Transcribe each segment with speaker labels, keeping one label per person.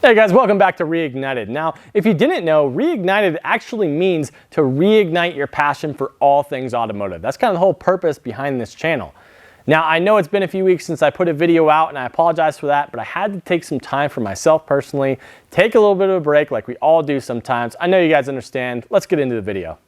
Speaker 1: Hey guys, welcome back to Reignited. Now, if you didn't know, Reignited actually means to reignite your passion for all things automotive. That's kind of the whole purpose behind this channel. Now, I know it's been a few weeks since I put a video out, and I apologize for that, but I had to take some time for myself personally, take a little bit of a break like we all do sometimes. I know you guys understand. Let's get into the video.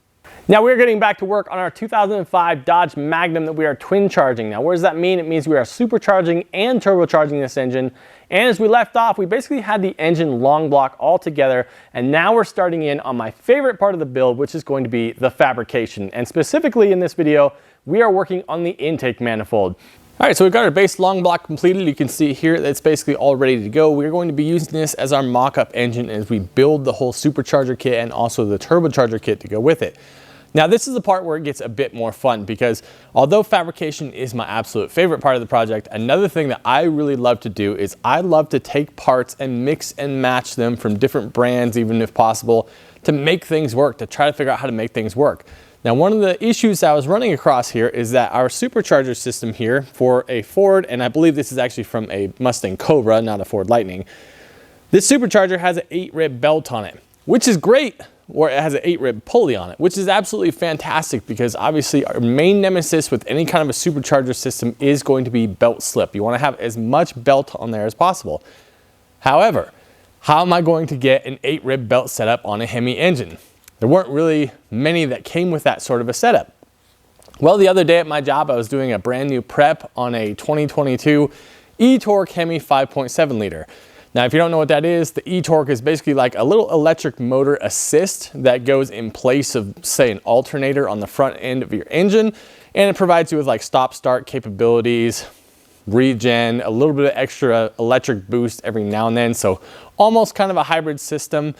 Speaker 1: Now we're getting back to work on our 2005 Dodge Magnum that we are twin charging. Now what does that mean? It means we are supercharging and turbocharging this engine. And as we left off, we basically had the engine long block all together. And now we're starting in on my favorite part of the build, which is going to be the fabrication. And specifically in this video, we are working on the intake manifold. All right, so we've got our base long block completed. You can see here that it's basically all ready to go. We're going to be using this as our mock-up engine as we build the whole supercharger kit and also the turbocharger kit to go with it. Now this is the part where it gets a bit more fun because although fabrication is my absolute favorite part of the project, another thing that I really love to do is I love to take parts and mix and match them from different brands, even if possible, to make things work, to try to figure out how to make things work. Now one of the issues I was running across here is that our supercharger system here for a Ford, and I believe this is actually from a Mustang Cobra, not a Ford Lightning, this supercharger has an 8-rib belt on it, which is great. Or it has an 8-rib pulley on it, which is absolutely fantastic because obviously our main nemesis with any kind of a supercharger system is going to be belt slip. You want to have as much belt on there as possible. However, how am I going to get an 8-rib belt setup on a Hemi engine? There weren't really many that came with that sort of a setup. Well, the other day at my job, I was doing a brand new prep on a 2022 e-torque Hemi 5.7 liter. Now, if you don't know what that is, the e-torque is basically like a little electric motor assist that goes in place of, say, an alternator on the front end of your engine, and it provides you with like stop-start capabilities, regen, a little bit of extra electric boost every now and then, so almost kind of a hybrid system.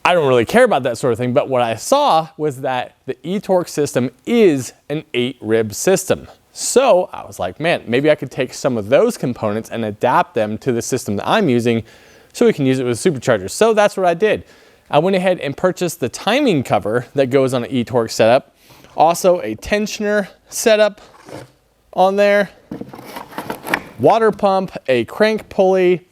Speaker 1: I don't really care about that sort of thing, but what I saw was that the e-torque system is an 8-rib system. So I was like, man, maybe I could take some of those components and adapt them to the system that I'm using so we can use it with superchargers. So that's what I did. I went ahead and purchased the timing cover that goes on an e-torque setup. Also a tensioner setup on there, water pump, a crank pulley,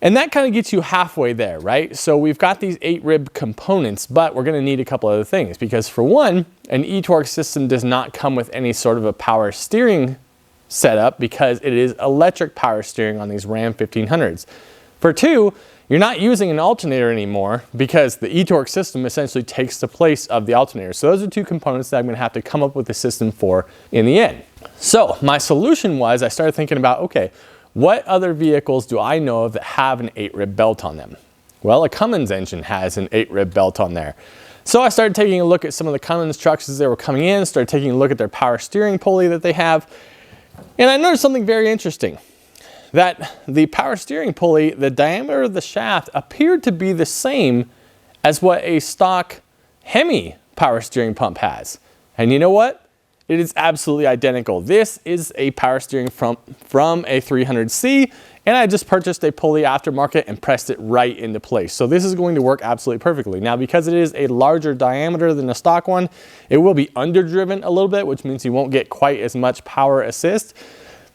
Speaker 1: and that kind of gets you halfway there, right? So we've got these 8-rib components, but we're gonna need a couple other things because for one, an e-torque system does not come with any sort of a power steering setup because it is electric power steering on these Ram 1500s. For two, you're not using an alternator anymore because the e-torque system essentially takes the place of the alternator. So those are two components that I'm gonna have to come up with a system for in the end. So my solution was I started thinking about, okay, what other vehicles do I know of that have an 8-rib belt on them? Well, a Cummins engine has an 8-rib belt on there. So I started taking a look at some of the Cummins trucks as they were coming in, started taking a look at their power steering pulley that they have, and I noticed something very interesting. That the power steering pulley, the diameter of the shaft appeared to be the same as what a stock Hemi power steering pump has. And you know what? It is absolutely identical. This is a power steering from a 300C, and I just purchased a pulley aftermarket and pressed it right into place. So this is going to work absolutely perfectly. Now, because it is a larger diameter than a stock one, it will be underdriven a little bit, which means you won't get quite as much power assist,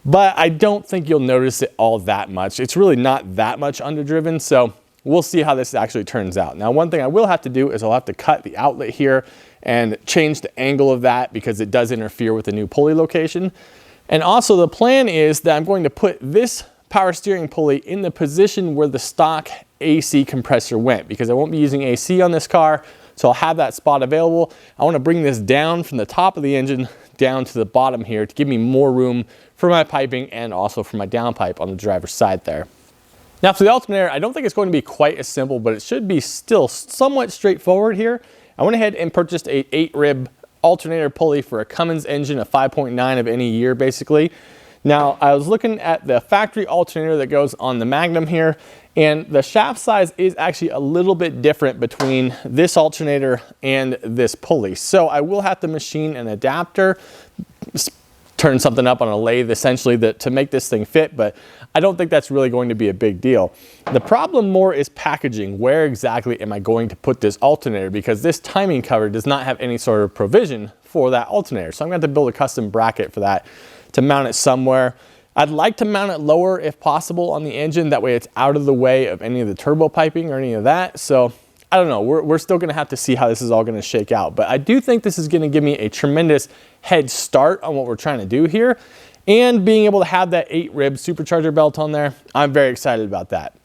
Speaker 1: but I don't think you'll notice it all that much. It's really not that much underdriven, so we'll see how this actually turns out. Now, one thing I will have to do is I'll have to cut the outlet here and change the angle of that because it does interfere with the new pulley location. And also the plan is that I'm going to put this power steering pulley in the position where the stock AC compressor went because I won't be using AC on this car, so I'll have that spot available. I want to bring this down from the top of the engine down to the bottom here to give me more room for my piping and also for my downpipe on the driver's side there. Now for the alternator, I don't think it's going to be quite as simple, but it should be still somewhat straightforward here. I went ahead and purchased a 8-rib alternator pulley for a Cummins engine, a 5.9 of any year basically. Now I was looking at the factory alternator that goes on the Magnum here, and the shaft size is actually a little bit different between this alternator and this pulley. So I will have to machine an adapter, turn something up on a lathe essentially to make this thing fit, but I don't think that's really going to be a big deal. The problem more is packaging. Where exactly am I going to put this alternator? Because this timing cover does not have any sort of provision for that alternator. So I'm going to have to build a custom bracket for that to mount it somewhere. I'd like to mount it lower if possible on the engine. That way it's out of the way of any of the turbo piping or any of that. So I don't know, we're still gonna have to see how this is all gonna shake out. But I do think this is gonna give me a tremendous head start on what we're trying to do here. And being able to have that 8-rib supercharger belt on there, I'm very excited about that.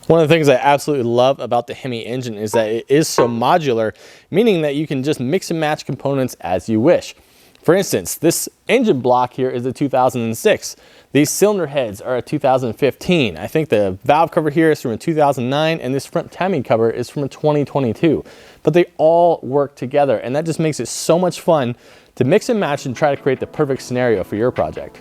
Speaker 1: One of the things I absolutely love about the Hemi engine is that it is so modular, meaning that you can just mix and match components as you wish. For instance, this engine block here is a 2006. These cylinder heads are a 2015. I think the valve cover here is from a 2009, and this front timing cover is from a 2022. But they all work together, and that just makes it so much fun to mix and match and try to create the perfect scenario for your project.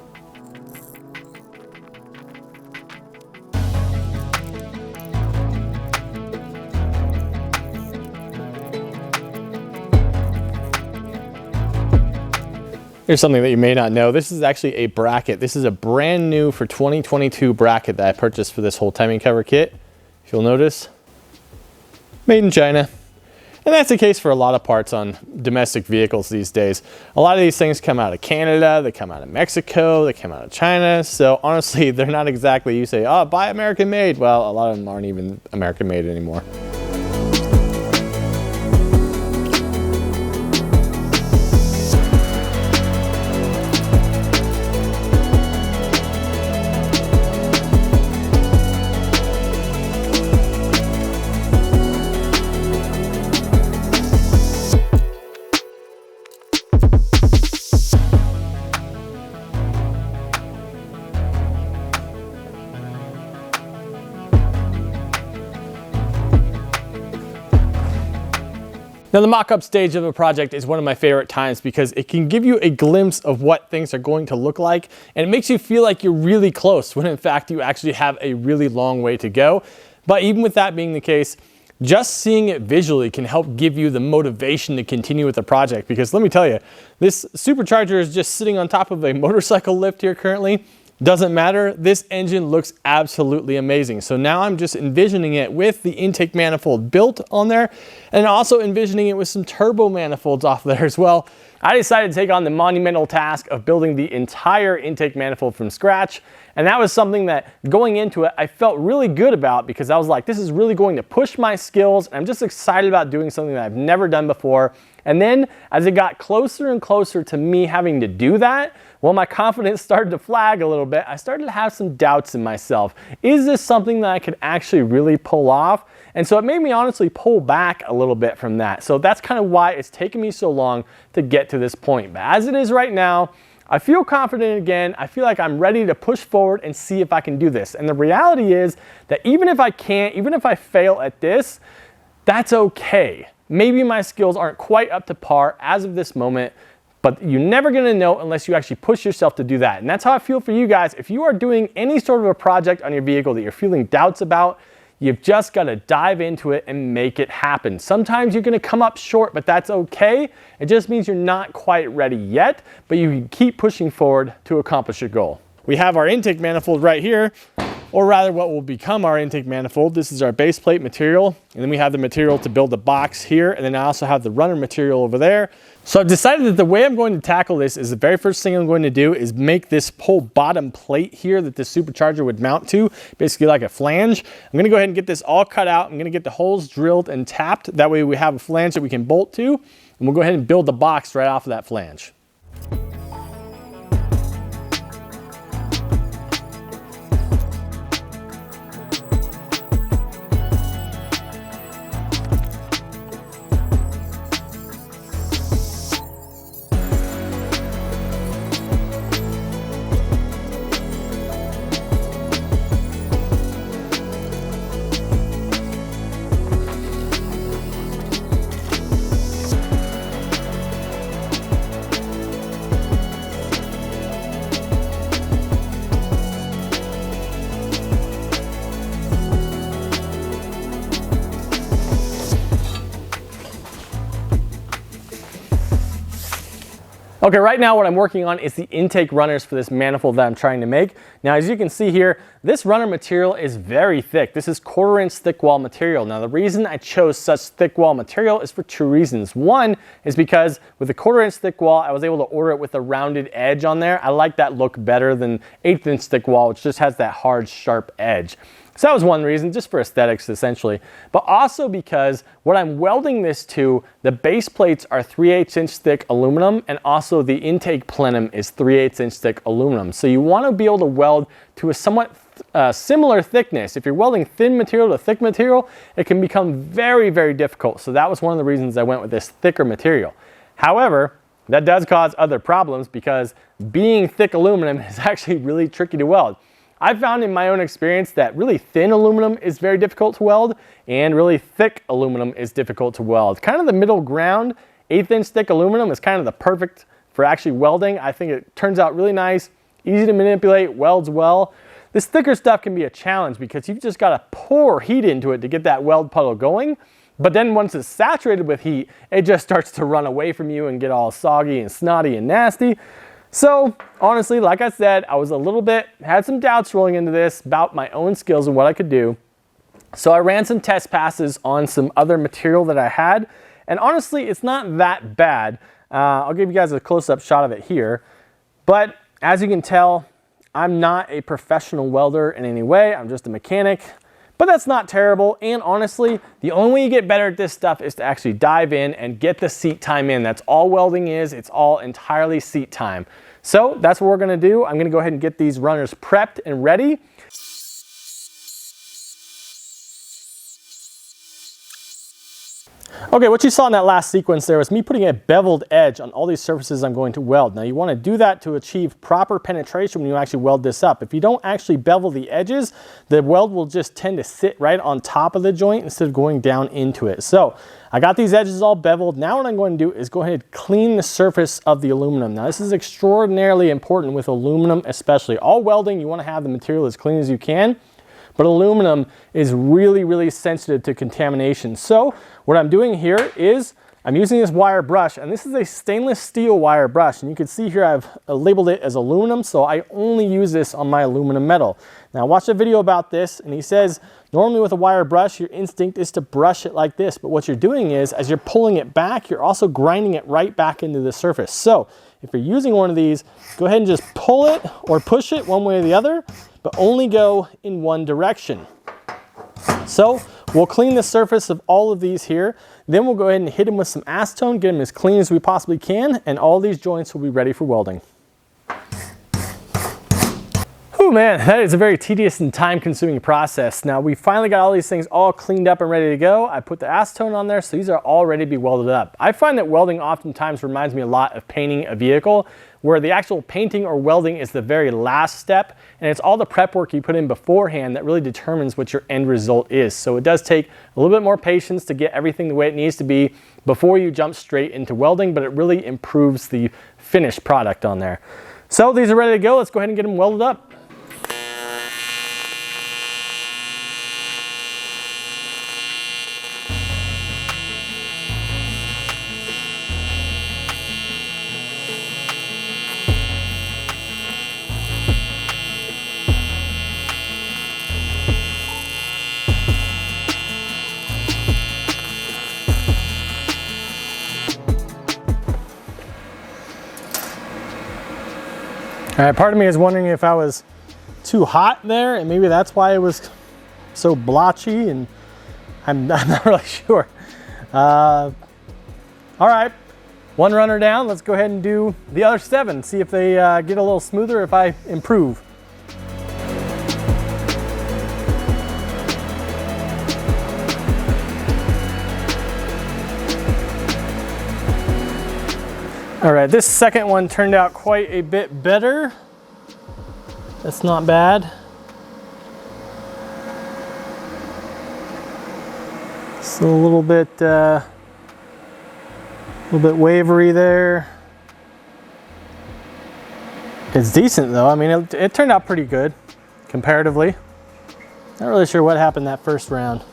Speaker 1: Here's something that you may not know. This is actually a bracket. This is a brand new for 2022 bracket that I purchased for this whole timing cover kit. If you'll notice, made in China. And that's the case for a lot of parts on domestic vehicles these days. A lot of these things come out of Canada, they come out of Mexico, they come out of China. So honestly, they're not exactly, you say, oh, buy American made. Well, a lot of them aren't even American made anymore. Now the mock-up stage of a project is one of my favorite times because it can give you a glimpse of what things are going to look like, and it makes you feel like you're really close when in fact you actually have a really long way to go. But even with that being the case, just seeing it visually can help give you the motivation to continue with the project, because let me tell you, this supercharger is just sitting on top of a motorcycle lift here currently. Doesn't matter, this engine looks absolutely amazing. So now I'm just envisioning it with the intake manifold built on there, and also envisioning it with some turbo manifolds off there as well. I decided to take on the monumental task of building the entire intake manifold from scratch. And that was something that going into it, I felt really good about, because I was like, this is really going to push my skills. And I'm just excited about doing something that I've never done before. And then as it got closer and closer to me having to do that, well, my confidence started to flag a little bit. I started to have some doubts in myself. Is this something that I could actually really pull off? And so it made me honestly pull back a little bit from that. So that's kind of why it's taken me so long to get to this point. But as it is right now, I feel confident again. I feel like I'm ready to push forward and see if I can do this. And the reality is that even if I can't, even if I fail at this, that's okay. Maybe my skills aren't quite up to par as of this moment, but you're never gonna know unless you actually push yourself to do that. And that's how I feel for you guys. If you are doing any sort of a project on your vehicle that you're feeling doubts about, you've just gotta dive into it and make it happen. Sometimes you're gonna come up short, but that's okay. It just means you're not quite ready yet, but you can keep pushing forward to accomplish your goal. We have our intake manifold right here, or rather what will become our intake manifold. This is our base plate material, and then we have the material to build the box here, and then I also have the runner material over there. So I've decided that the way I'm going to tackle this is the very first thing I'm going to do is make this whole bottom plate here that this supercharger would mount to, basically like a flange. I'm gonna go ahead and get this all cut out. I'm gonna get the holes drilled and tapped. That way we have a flange that we can bolt to, and we'll go ahead and build the box right off of that flange. Okay, right now what I'm working on is the intake runners for this manifold that I'm trying to make. Now, as you can see here, this runner material is very thick. This is 1/4 inch thick wall material. Now, the reason I chose such thick wall material is for 2 reasons. One is because with the 1/4 inch thick wall, I was able to order it with a rounded edge on there. I like that look better than 1/8 inch thick wall, which just has that hard, sharp edge. So that was one reason, just for aesthetics essentially, but also because what I'm welding this to, the base plates are 3/8 inch thick aluminum, and also the intake plenum is 3/8 inch thick aluminum. So you want to be able to weld to a somewhat similar thickness. If you're welding thin material to thick material, it can become very, very difficult. So that was one of the reasons I went with this thicker material. However, that does cause other problems because being thick aluminum is actually really tricky to weld. I've found in my own experience that really thin aluminum is very difficult to weld and really thick aluminum is difficult to weld. Kind of the middle ground, 1/8 inch thick aluminum is kind of the perfect for actually welding. I think it turns out really nice, easy to manipulate, welds well. This thicker stuff can be a challenge because you've just got to pour heat into it to get that weld puddle going. But then once it's saturated with heat, it just starts to run away from you and get all soggy and snotty and nasty. So honestly, like I said, I was had some doubts rolling into this about my own skills and what I could do. So I ran some test passes on some other material that I had. And honestly, it's not that bad. I'll give you guys a close-up shot of it here. But as you can tell, I'm not a professional welder in any way. I'm just a mechanic. But that's not terrible, and honestly, the only way you get better at this stuff is to actually dive in and get the seat time in. That's all welding is. It's all entirely seat time. So that's what we're gonna do. I'm gonna go ahead and get these runners prepped and ready. Okay, what you saw in that last sequence there was me putting a beveled edge on all these surfaces I'm going to weld. Now you want to do that to achieve proper penetration when you actually weld this up. If you don't actually bevel the edges, the weld will just tend to sit right on top of the joint instead of going down into it. So I got these edges all beveled. Now what I'm going to do is go ahead and clean the surface of the aluminum. Now this is extraordinarily important with aluminum especially. All welding, you want to have the material as clean as you can. But aluminum is really, really sensitive to contamination. So what I'm doing here is I'm using this wire brush, and this is a stainless steel wire brush. And you can see here I've labeled it as aluminum, so I only use this on my aluminum metal. Now I watched a video about this, and he says normally with a wire brush, your instinct is to brush it like this. But what you're doing is, as you're pulling it back, you're also grinding it right back into the surface. So if you're using one of these, go ahead and just pull it or push it one way or the other, but only go in one direction. So we'll clean the surface of all of these here. Then we'll go ahead and hit them with some acetone, get them as clean as we possibly can, and all these joints will be ready for welding. Oh man, that is a very tedious and time-consuming process. Now we finally got all these things all cleaned up and ready to go. I put the acetone on there, so these are all ready to be welded up. I find that welding oftentimes reminds me a lot of painting a vehicle, where the actual painting or welding is the very last step, and it's all the prep work you put in beforehand that really determines what your end result is. So it does take a little bit more patience to get everything the way it needs to be before you jump straight into welding, but it really improves the finished product on there. So these are ready to go. Let's go ahead and get them welded up. All right, part of me is wondering if I was too hot there, and maybe that's why it was so blotchy, and I'm not really sure. All right, one runner down. Let's go ahead and do the other 7, see if they get a little smoother, if I improve. All right, this second one turned out quite a bit better. That's not bad. It's a little bit wavery there. It's decent though. I mean, it turned out pretty good comparatively. Not really sure what happened that first round.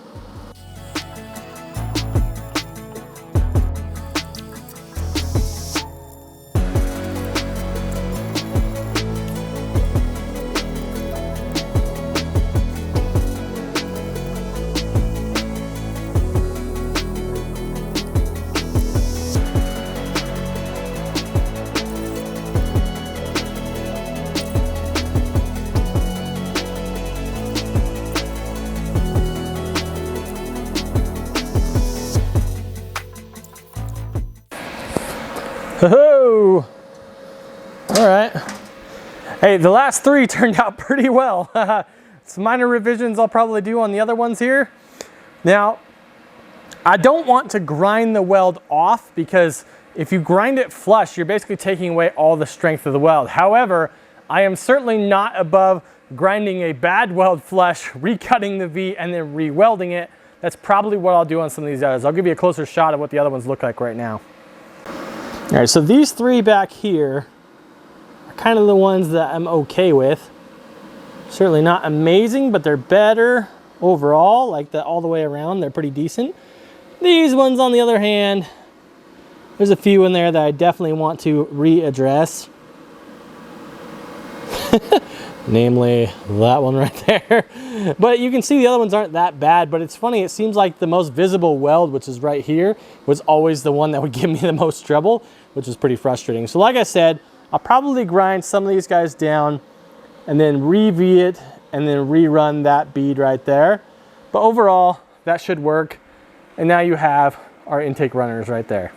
Speaker 1: Whoa. All right. Hey, the last 3 turned out pretty well. Some minor revisions I'll probably do on the other ones here. Now, I don't want to grind the weld off because if you grind it flush, you're basically taking away all the strength of the weld. However, I am certainly not above grinding a bad weld flush, recutting the V, and then re-welding it. That's probably what I'll do on some of these others. I'll give you a closer shot of what the other ones look like right now. All right, so these 3 back here are kind of the ones that I'm okay with. Certainly not amazing, but they're better overall, like that all the way around. They're pretty decent. These ones, on the other hand, there's a few in there that I definitely want to readdress. Namely that one right there. But you can see the other ones aren't that bad, but it's funny, it seems like the most visible weld, which is right here, was always the one that would give me the most trouble, which is pretty frustrating. So like I said, I'll probably grind some of these guys down and then re-V it and then rerun that bead right there. But overall, that should work. And now you have our intake runners right there.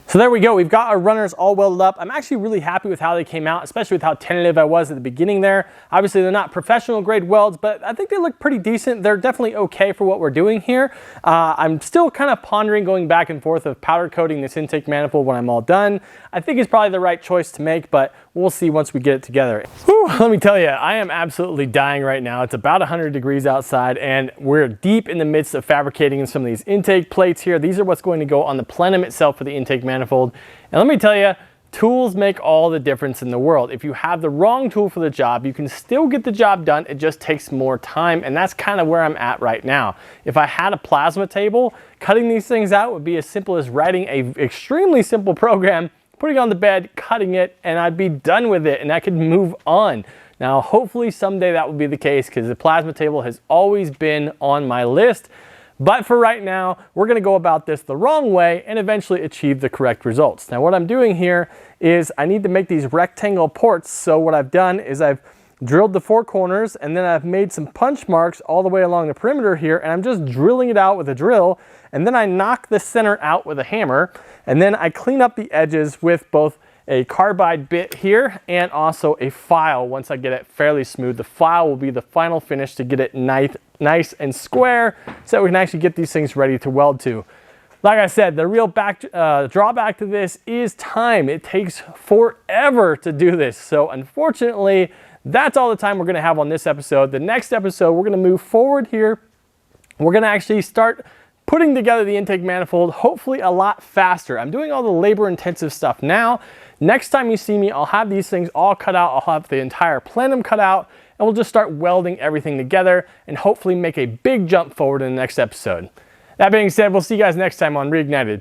Speaker 1: So there we go, we've got our runners all welded up. I'm actually really happy with how they came out, especially with how tentative I was at the beginning there. Obviously they're not professional grade welds, but I think they look pretty decent. They're definitely okay for what we're doing here. I'm still kind of pondering going back and forth of powder coating this intake manifold when I'm all done. I think it's probably the right choice to make, but we'll see once we get it together. Whew, let me tell you, I am absolutely dying right now. It's about 100 degrees outside and we're deep in the midst of fabricating some of these intake plates here. These are what's going to go on the plenum itself for the intake manifold. And let me tell you, tools make all the difference in the world. If you have the wrong tool for the job, you can still get the job done. It just takes more time, and that's kind of where I'm at right now. If I had a plasma table, cutting these things out would be as simple as writing an extremely simple program, putting it on the bed, cutting it, and I'd be done with it, and I could move on. Now, hopefully someday that will be the case because the plasma table has always been on my list. But for right now, we're gonna go about this the wrong way and eventually achieve the correct results. Now what I'm doing here is I need to make these rectangle ports. So what I've done is I've drilled the 4 corners and then I've made some punch marks all the way along the perimeter here, and I'm just drilling it out with a drill, and then I knock the center out with a hammer, and then I clean up the edges with both a carbide bit here and also a file. Once I get it fairly smooth, the file will be the final finish to get it nice and square so that we can actually get these things ready to weld to. Like I said, the real drawback to this is time. It takes forever to do this. So unfortunately, that's all the time we're gonna have on this episode. The next episode, we're gonna move forward here. We're gonna actually start putting together the intake manifold, hopefully a lot faster. I'm doing all the labor intensive stuff now. Next time you see me, I'll have these things all cut out. I'll have the entire plenum cut out, and we'll just start welding everything together and hopefully make a big jump forward in the next episode. That being said, we'll see you guys next time on Reignited.